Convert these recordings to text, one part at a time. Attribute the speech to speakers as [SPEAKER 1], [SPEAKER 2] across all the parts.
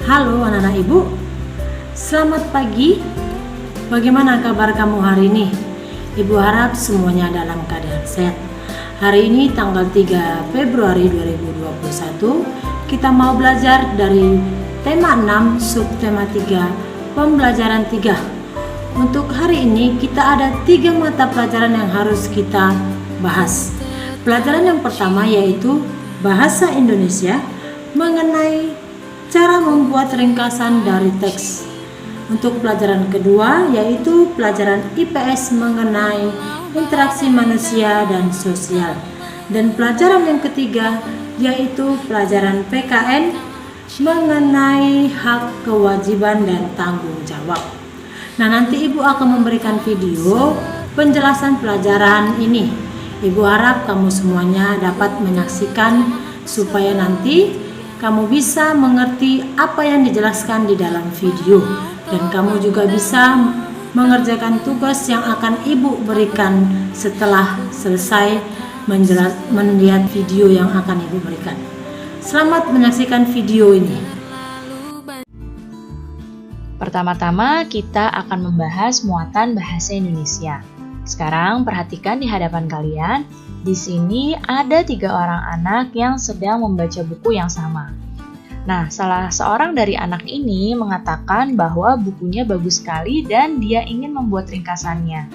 [SPEAKER 1] Halo anak-anak ibu, selamat pagi. Bagaimana kabar kamu hari ini? Ibu harap semuanya dalam keadaan sehat. Hari ini tanggal 3 Februari 2021, kita mau belajar dari tema 6 subtema 3 pembelajaran 3. Untuk hari ini kita ada 3 mata pelajaran yang harus kita bahas. Pelajaran yang pertama yaitu bahasa Indonesia mengenai cara membuat ringkasan dari teks. Untuk pelajaran kedua yaitu pelajaran IPS mengenai interaksi manusia dan sosial. Dan pelajaran yang ketiga yaitu pelajaran PKN mengenai hak, kewajiban, dan tanggung jawab. Nah, nanti Ibu akan memberikan video penjelasan pelajaran ini. Ibu harap kamu semuanya dapat menyaksikan supaya nanti kamu bisa mengerti apa yang dijelaskan di dalam video, dan kamu juga bisa mengerjakan tugas yang akan Ibu berikan setelah selesai melihat video yang akan Ibu berikan. Selamat menyaksikan video ini.
[SPEAKER 2] Pertama-tama kita akan membahas muatan bahasa Indonesia. Sekarang perhatikan di hadapan kalian. Di sini ada 3 orang anak yang sedang membaca buku yang sama. Nah, salah seorang dari anak ini mengatakan bahwa bukunya bagus sekali dan dia ingin membuat ringkasannya.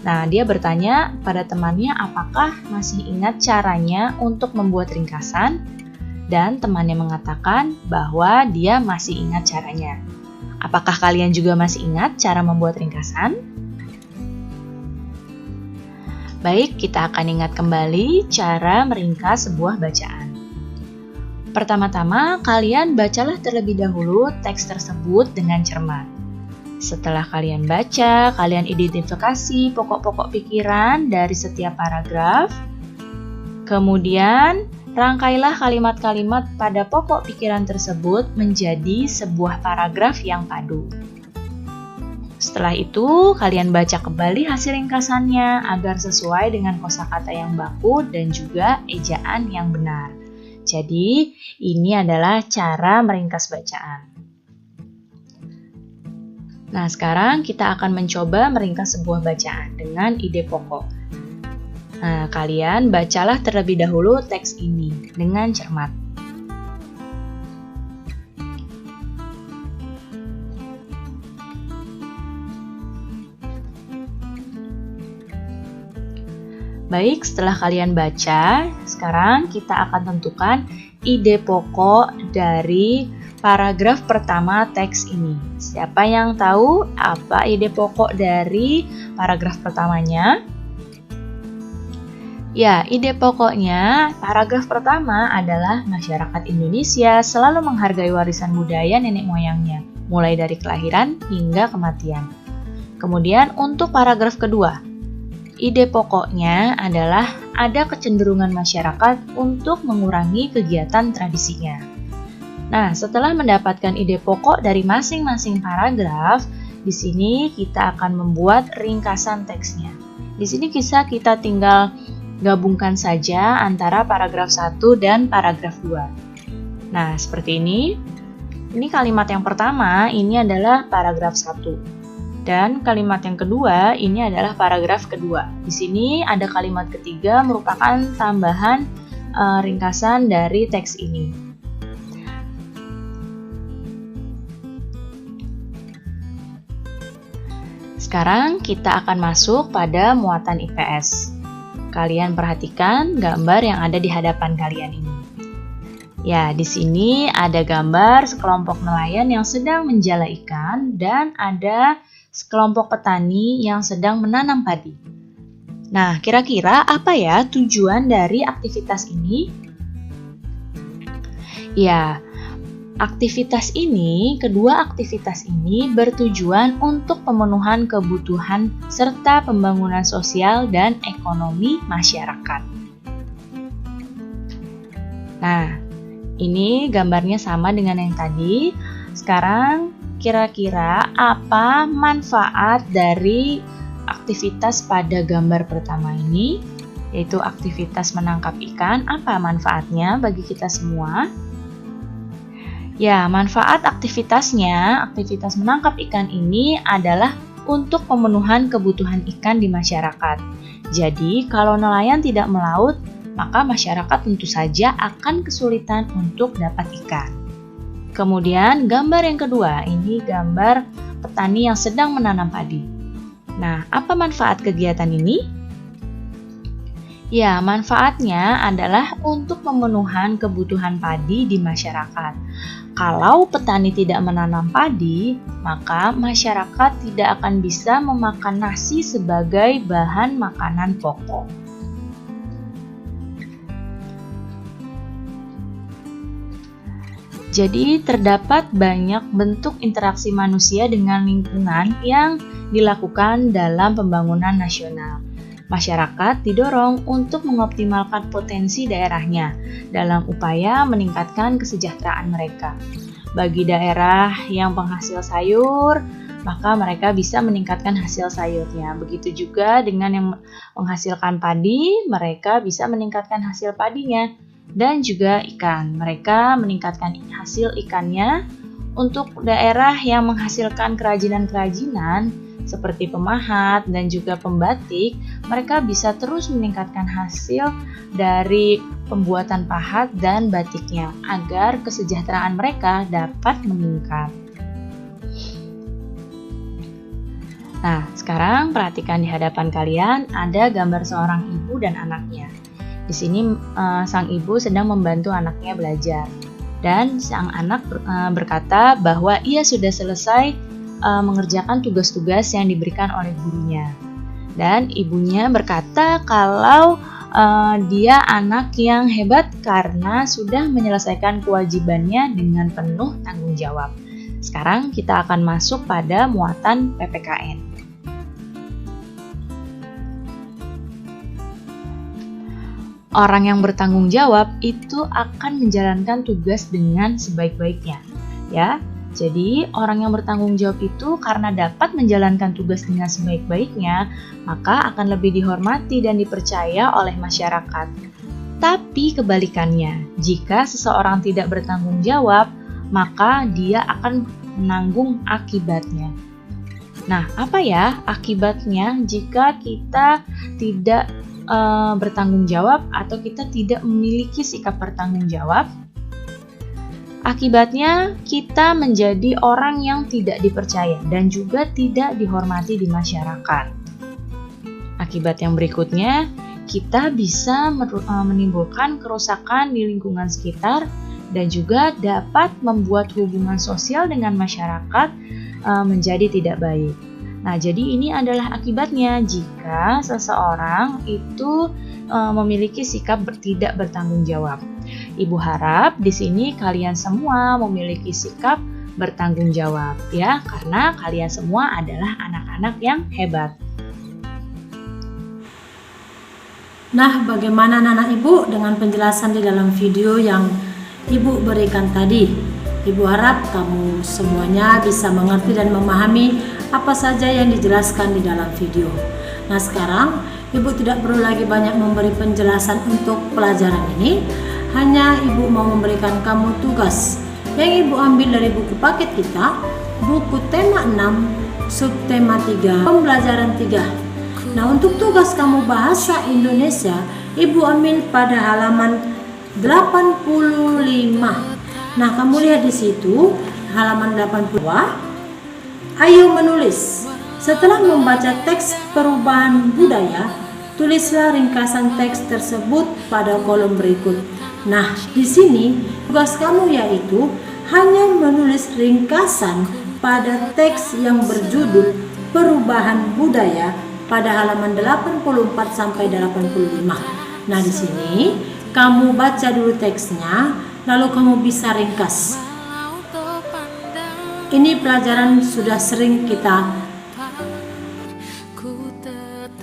[SPEAKER 2] Nah, dia bertanya pada temannya apakah masih ingat caranya untuk membuat ringkasan, dan temannya mengatakan bahwa dia masih ingat caranya. Apakah kalian juga masih ingat cara membuat ringkasan? Baik, kita akan ingat kembali cara meringkas sebuah bacaan. Pertama-tama, kalian bacalah terlebih dahulu teks tersebut dengan cermat. Setelah kalian baca, kalian identifikasi pokok-pokok pikiran dari setiap paragraf. Kemudian, rangkailah kalimat-kalimat pada pokok pikiran tersebut menjadi sebuah paragraf yang padu. Setelah itu, kalian baca kembali hasil ringkasannya agar sesuai dengan kosakata yang baku dan juga ejaan yang benar. Jadi, ini adalah cara meringkas bacaan. Nah, sekarang kita akan mencoba meringkas sebuah bacaan dengan ide pokok. Nah, kalian bacalah terlebih dahulu teks ini dengan cermat. Baik, setelah kalian baca, sekarang kita akan tentukan ide pokok dari paragraf pertama teks ini. Siapa yang tahu apa ide pokok dari paragraf pertamanya? Ya, ide pokoknya paragraf pertama adalah masyarakat Indonesia selalu menghargai warisan budaya nenek moyangnya, mulai dari kelahiran hingga kematian. Kemudian untuk paragraf kedua, ide pokoknya adalah ada kecenderungan masyarakat untuk mengurangi kegiatan tradisinya. Nah, setelah mendapatkan ide pokok dari masing-masing paragraf, di sini kita akan membuat ringkasan teksnya. Di sini kita tinggal gabungkan saja antara paragraf 1 dan paragraf 2. Nah, seperti ini. Ini kalimat yang pertama, ini adalah paragraf 1. Dan kalimat yang kedua, ini adalah paragraf kedua. Di sini ada kalimat ketiga merupakan tambahan ringkasan dari teks ini. Sekarang kita akan masuk pada muatan IPS. Kalian perhatikan gambar yang ada di hadapan kalian ini. Ya, di sini ada gambar sekelompok nelayan yang sedang menjala ikan dan ada sekelompok petani yang sedang menanam padi. Nah, kira-kira apa ya tujuan dari aktivitas ini? Ya, kedua aktivitas ini bertujuan untuk pemenuhan kebutuhan serta pembangunan sosial dan ekonomi masyarakat. Nah, ini gambarnya sama dengan yang tadi. Sekarang kira-kira apa manfaat dari aktivitas pada gambar pertama ini, yaitu aktivitas menangkap ikan? Apa manfaatnya bagi kita semua? Ya, manfaat aktivitas menangkap ikan ini adalah untuk pemenuhan kebutuhan ikan di masyarakat. Jadi, kalau nelayan tidak melaut, maka masyarakat tentu saja akan kesulitan untuk dapat ikan. Kemudian, gambar yang kedua, ini gambar petani yang sedang menanam padi. Nah, apa manfaat kegiatan ini? Ya, manfaatnya adalah untuk pemenuhan kebutuhan padi di masyarakat. Kalau petani tidak menanam padi, maka masyarakat tidak akan bisa memakan nasi sebagai bahan makanan pokok. Jadi, terdapat banyak bentuk interaksi manusia dengan lingkungan yang dilakukan dalam pembangunan nasional. Masyarakat didorong untuk mengoptimalkan potensi daerahnya dalam upaya meningkatkan kesejahteraan mereka. Bagi daerah yang penghasil sayur, maka mereka bisa meningkatkan hasil sayurnya. Begitu juga dengan yang menghasilkan padi, mereka bisa meningkatkan hasil padinya. Dan juga ikan, mereka meningkatkan hasil ikannya. Untuk daerah yang menghasilkan kerajinan-kerajinan, seperti pemahat dan juga pembatik, mereka bisa terus meningkatkan hasil dari pembuatan pahat dan batiknya agar kesejahteraan mereka dapat meningkat. Nah, sekarang perhatikan di hadapan kalian ada gambar seorang ibu dan anaknya. Di sini sang ibu sedang membantu anaknya belajar dan sang anak berkata bahwa ia sudah selesai mengerjakan tugas-tugas yang diberikan oleh gurunya. Dan ibunya berkata kalau dia anak yang hebat karena sudah menyelesaikan kewajibannya dengan penuh tanggung jawab. Sekarang kita akan masuk pada muatan PPKN. Orang yang bertanggung jawab itu akan menjalankan tugas dengan sebaik-baiknya, ya. Jadi, orang yang bertanggung jawab itu karena dapat menjalankan tugas dengan sebaik-baiknya, maka akan lebih dihormati dan dipercaya oleh masyarakat. Tapi kebalikannya, jika seseorang tidak bertanggung jawab, maka dia akan menanggung akibatnya. Nah, apa ya akibatnya jika kita tidak bertanggung jawab atau kita tidak memiliki sikap bertanggung jawab? Akibatnya, kita menjadi orang yang tidak dipercaya dan juga tidak dihormati di masyarakat. Akibat yang berikutnya, kita bisa menimbulkan kerusakan di lingkungan sekitar dan juga dapat membuat hubungan sosial dengan masyarakat menjadi tidak baik. Nah, jadi ini adalah akibatnya jika seseorang itu memiliki sikap tidak bertanggung jawab. Ibu harap di sini kalian semua memiliki sikap bertanggung jawab, ya, karena kalian semua adalah anak-anak yang hebat.
[SPEAKER 1] Nah, bagaimana anak ibu dengan penjelasan di dalam video yang ibu berikan tadi? Ibu harap kamu semuanya bisa mengerti dan memahami apa saja yang dijelaskan di dalam video. Nah, sekarang ibu tidak perlu lagi banyak memberi penjelasan untuk pelajaran ini. Hanya ibu mau memberikan kamu tugas yang ibu ambil dari buku paket kita, buku tema 6, subtema 3, pembelajaran 3. Nah, untuk tugas kamu bahasa Indonesia, ibu ambil pada halaman 85. Nah, kamu lihat di situ halaman 80. Ayo menulis. Setelah membaca teks perubahan budaya, tulislah ringkasan teks tersebut pada kolom berikut. Nah, di sini tugas kamu yaitu hanya menulis ringkasan pada teks yang berjudul perubahan budaya pada halaman 84 sampai 85. Nah, di sini kamu baca dulu teksnya, lalu kamu bisa ringkas. Ini pelajaran sudah sering kita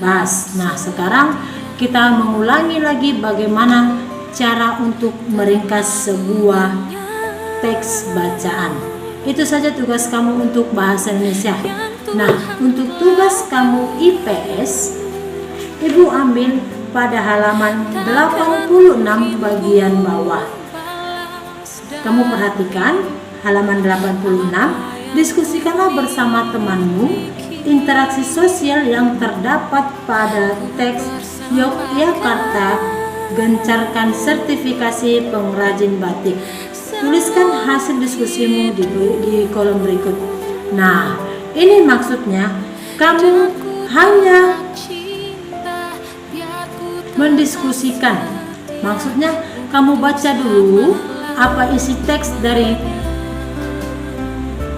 [SPEAKER 1] bahas. Nah, sekarang kita mengulangi lagi bagaimana cara untuk meringkas sebuah teks bacaan. Itu saja tugas kamu untuk bahasa Indonesia. Nah, untuk tugas kamu IPS, ibu ambil pada halaman 86 bagian bawah. Kamu perhatikan halaman 86, diskusikanlah bersama temanmu interaksi sosial yang terdapat pada teks Yogyakarta, gencarkan sertifikasi pengrajin batik. Tuliskan hasil diskusimu di kolom berikut. Nah, ini maksudnya kamu hanya mendiskusikan. Maksudnya kamu baca dulu apa isi teks dari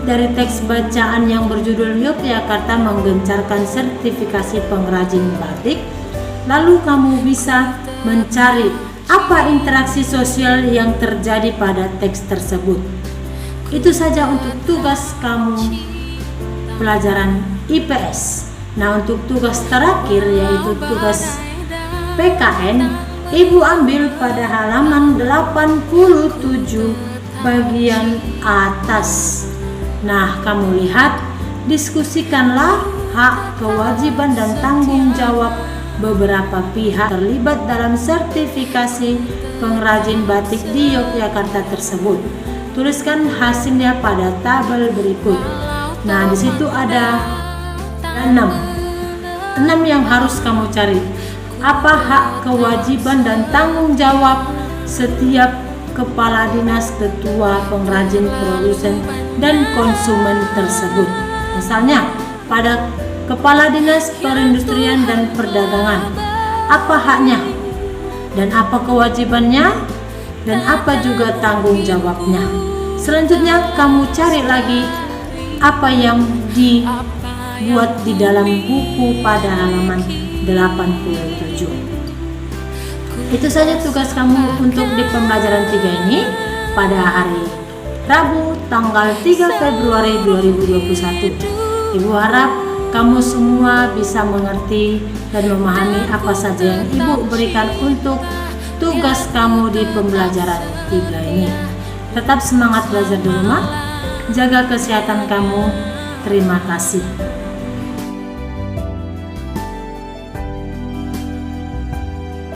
[SPEAKER 1] teks bacaan yang berjudul Yogyakarta menggencarkan sertifikasi pengrajin batik. Lalu kamu bisa mencari apa interaksi sosial yang terjadi pada teks tersebut. Itu saja untuk tugas kamu pelajaran IPS. Nah, untuk tugas terakhir yaitu tugas PKN, Ibu ambil pada halaman 87 bagian atas. Nah, kamu lihat, diskusikanlah hak, kewajiban, dan tanggung jawab beberapa pihak terlibat dalam sertifikasi pengrajin batik di Yogyakarta tersebut. Tuliskan hasilnya pada tabel berikut. Nah, di situ ada 6 yang harus kamu cari. Apa hak, kewajiban, dan tanggung jawab setiap kepala dinas, ketua, pengrajin, produsen, dan konsumen tersebut. Misalnya, pada kepala dinas perindustrian dan perdagangan, apa haknya, dan apa kewajibannya, dan apa juga tanggung jawabnya. Selanjutnya, kamu cari lagi apa yang dibuat di dalam buku pada halaman 87. Itu saja tugas kamu untuk di pembelajaran 3 ini pada hari Rabu tanggal 3 Februari 2021. Ibu harap kamu semua bisa mengerti dan memahami apa saja yang Ibu berikan untuk tugas kamu di pembelajaran 3 ini. Tetap semangat belajar di rumah, jaga kesehatan kamu. Terima kasih.